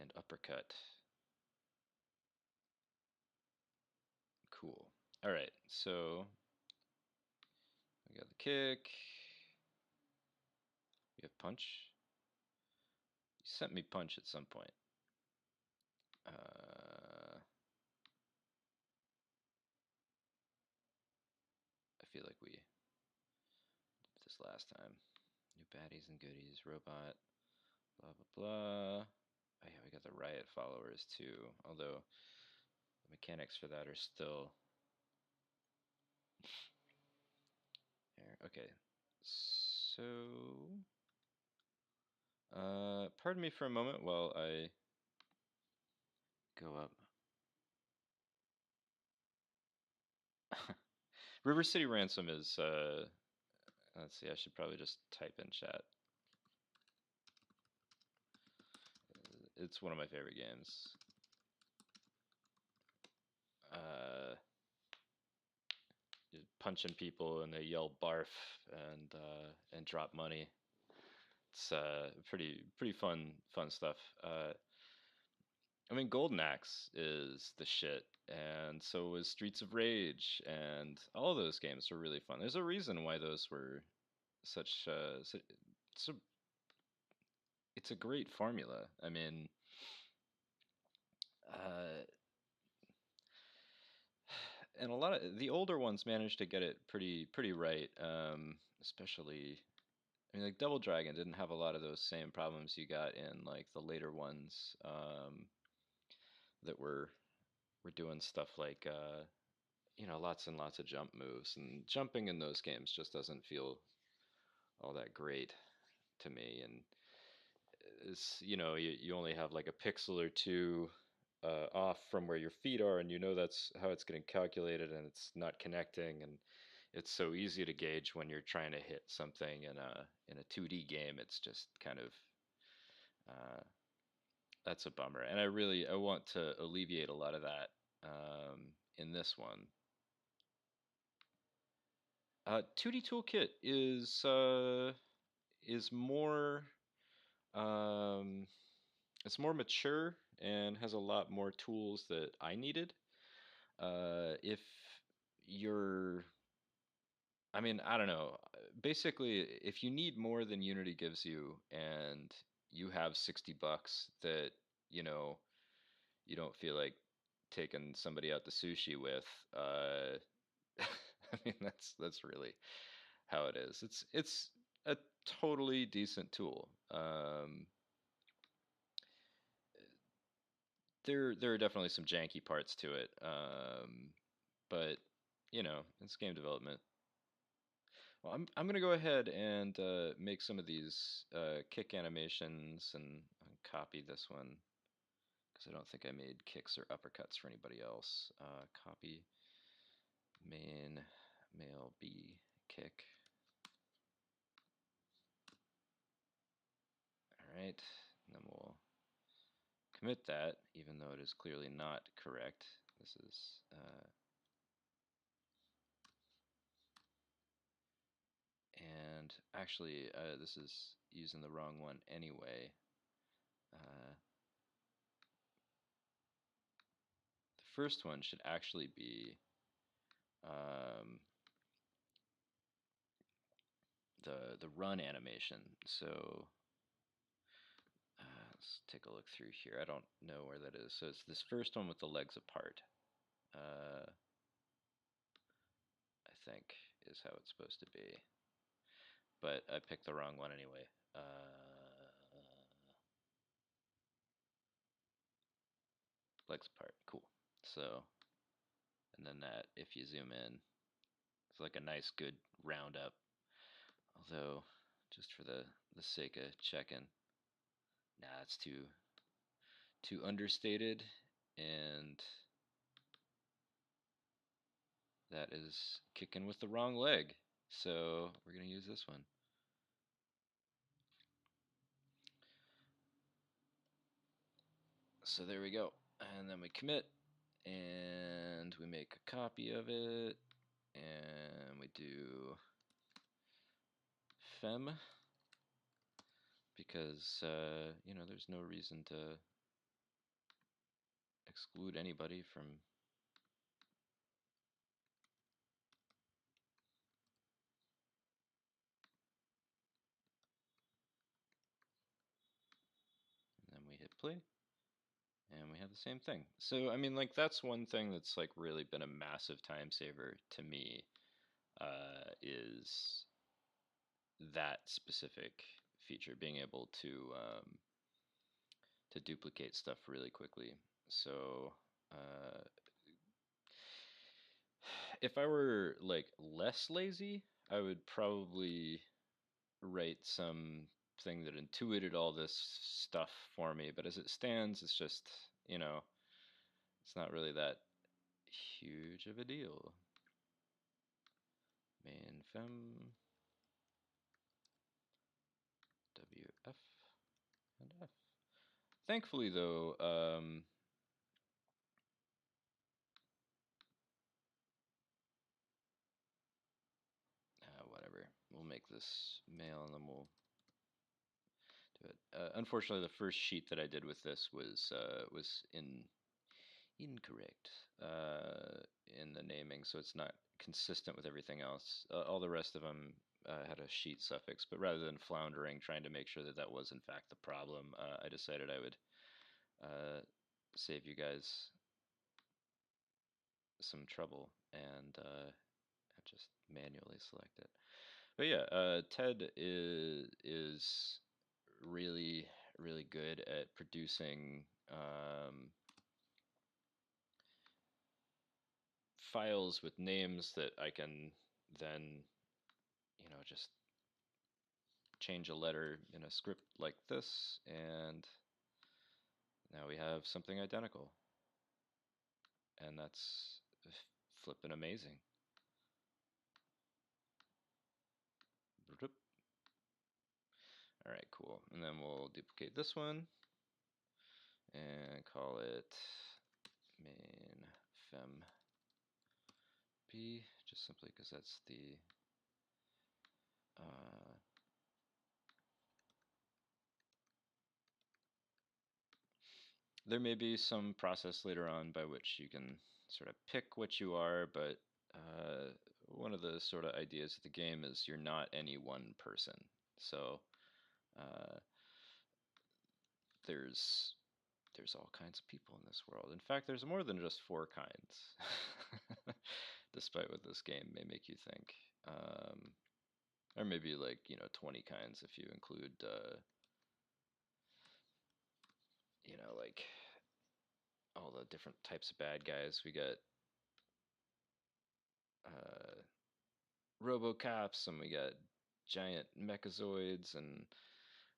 and uppercut. Cool. All right, so we got the kick. We have punch. You sent me punch at some point. I feel like we did this last time. New baddies and goodies, robot, blah blah blah. Oh yeah, we got the riot followers too. Although the mechanics for that are still there. Okay, so pardon me for a moment while I go up. River City Ransom is let's see, I should probably just type in chat. It's one of my favorite games. Punching people and they yell barf and drop money. It's pretty fun stuff. I mean, Golden Axe is the shit, and so was Streets of Rage, and all those games are really fun. There's a reason why those were such. It's a it's a great formula. I mean, uh, and a lot of the older ones managed to get it pretty right. Especially, I mean, like Double Dragon didn't have a lot of those same problems you got in like the later ones that were doing stuff like lots and lots of jump moves, and jumping in those games just doesn't feel all that great to me. And it's you only have like a pixel or two off from where your feet are, and that's how it's getting calculated, and it's not connecting, and it's so easy to gauge when you're trying to hit something in a 2D game. It's just kind of uh, that's a bummer, and I want to alleviate a lot of that in this one. 2D Toolkit is more um, it's more mature and has a lot more tools that I needed. If you're, I mean, I don't know. Basically, if you need more than Unity gives you, and you have $60 that you know you don't feel like taking somebody out to sushi with, I mean that's really how it is. It's a totally decent tool. There are definitely some janky parts to it, but it's game development. Well, I'm gonna go ahead and make some of these kick animations and copy this one because I don't think I made kicks or uppercuts for anybody else. Copy main male B kick. All right, and then we'll commit that, even though it is clearly not correct. This is and actually this is using the wrong one anyway. Uh, the first one should actually be um, the run animation. So let's take a look through here. I don't know where that is. So it's this first one with the legs apart. I think is how it's supposed to be. But I picked the wrong one anyway. Legs apart. Cool. So, and then that, if you zoom in, it's like a nice, good roundup. Although, just for the sake of checking, nah, it's too understated, and that is kicking with the wrong leg. So we're gonna use this one. So there we go, and then we commit, and we make a copy of it, and we do fem because there's no reason to exclude anybody from. And then we hit play. And we have the same thing. So, I mean, like, that's one thing that's, like, really been a massive time saver to me, is that specific feature, being able to duplicate stuff really quickly. So, uh, if I were, like, less lazy, I would probably write something that intuited all this stuff for me. But as it stands, it's just, you know, it's not really that huge of a deal. Main fem WF and F. Thankfully, though, whatever. We'll make this male, and then we'll do it. Unfortunately, the first sheet that I did with this was incorrect in the naming, so it's not consistent with everything else. All the rest of them had a sheet suffix, but rather than floundering trying to make sure that that was in fact the problem, I decided I would uh, save you guys some trouble and just manually select it. But yeah, Ted is really good at producing files with names that I can then, just change a letter in a script like this, and now we have something identical, and that's flippin' amazing. All right, cool. And then we'll duplicate this one and call it main fem p, just simply because that's the there may be some process later on by which you can sort of pick what you are, but one of the sort of ideas of the game is you're not any one person. So uh, there's there's all kinds of people in this world. In fact, there's more than just four kinds, despite what this game may make you think. Or maybe like 20 kinds if you include like all the different types of bad guys. We got uh, RoboCops, and we got giant mechazoids, and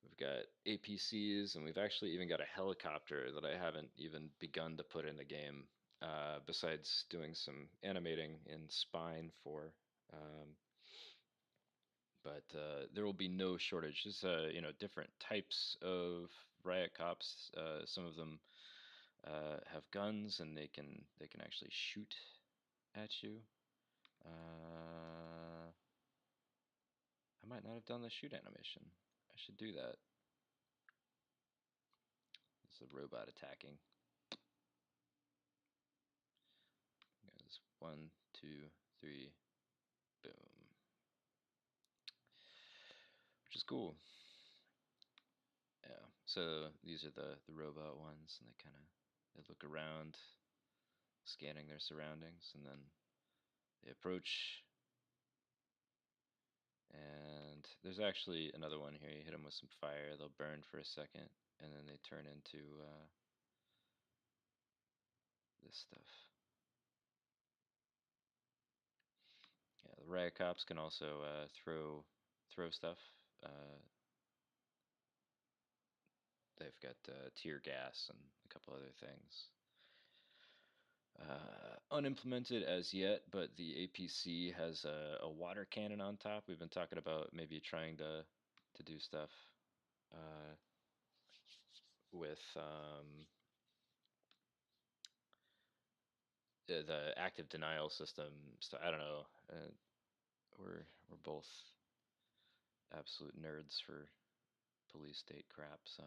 we've got APCs, and we've actually even got a helicopter that I haven't even begun to put in the game. Besides doing some animating in Spine for, um, but there will be no shortage. Just different types of riot cops. Some of them have guns, and they can actually shoot at you. I might not have done the shoot animation. I should do that. It's a robot attacking. Goes 1, 2, 3, boom. Which is cool. Yeah. So these are the robot ones, and they look around, scanning their surroundings, and then they approach. And there's actually another one here. You hit them with some fire, they'll burn for a second, and then they turn into this stuff. Yeah, the riot cops can also throw stuff. They've got tear gas and a couple other things. Unimplemented as yet, but the APC has a water cannon on top. We've been talking about maybe trying to do stuff uh, with the active denial system. So I don't know. We're both absolute nerds for police state crap, so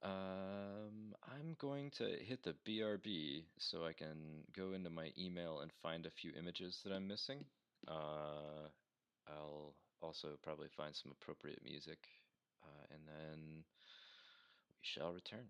I'm I'm going to hit the BRB so I can go into my email and find a few images that I'm missing. I'll also probably find some appropriate music, and then we shall return.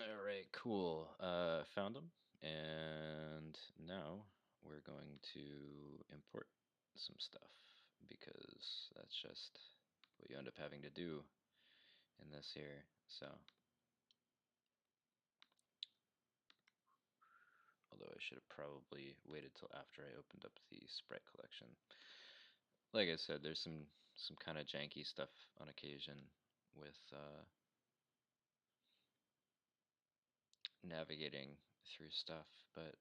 All right, cool. Found them, and now we're going to import some stuff because that's just what you end up having to do in this here. So, although I should have probably waited till after I opened up the sprite collection. Like I said, there's some kind of janky stuff on occasion with navigating through stuff, but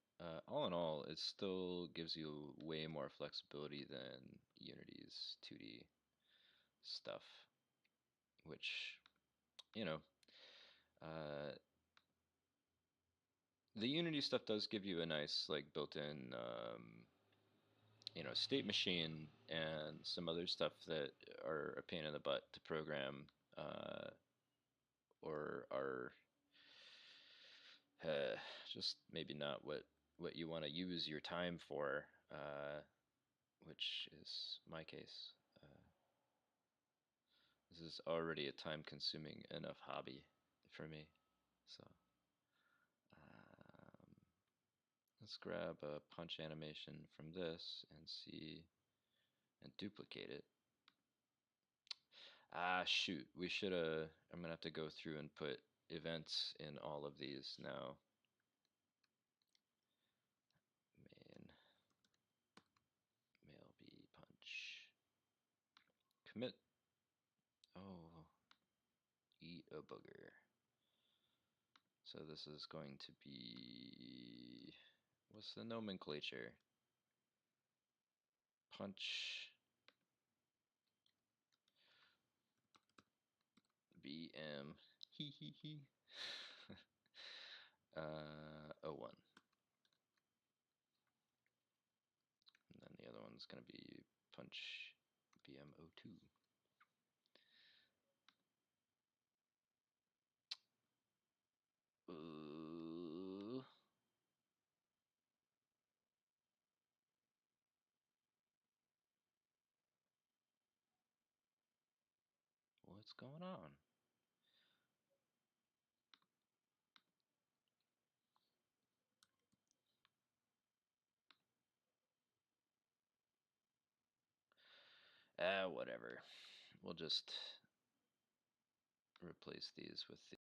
all in all, it still gives you way more flexibility than Unity's 2D stuff, which, you know, uh, the Unity stuff does give you a nice, like, built-in, state machine and some other stuff that are a pain in the butt to program, uh, or are uh, just maybe not what you want to use your time for, which is my case. Uh, this is already a time-consuming enough hobby for me. So um, let's grab a punch animation from this and see and duplicate it. Ah, shoot. We should have. I'm gonna have to go through and put events in all of these now. Main mail B punch. Commit. Oh, eat a booger. So this is going to be, what's the nomenclature? Punch BM. Hee hee hee. 01. And then the other one's going to be punch BM02. What's going on? Whatever. We'll just replace these with the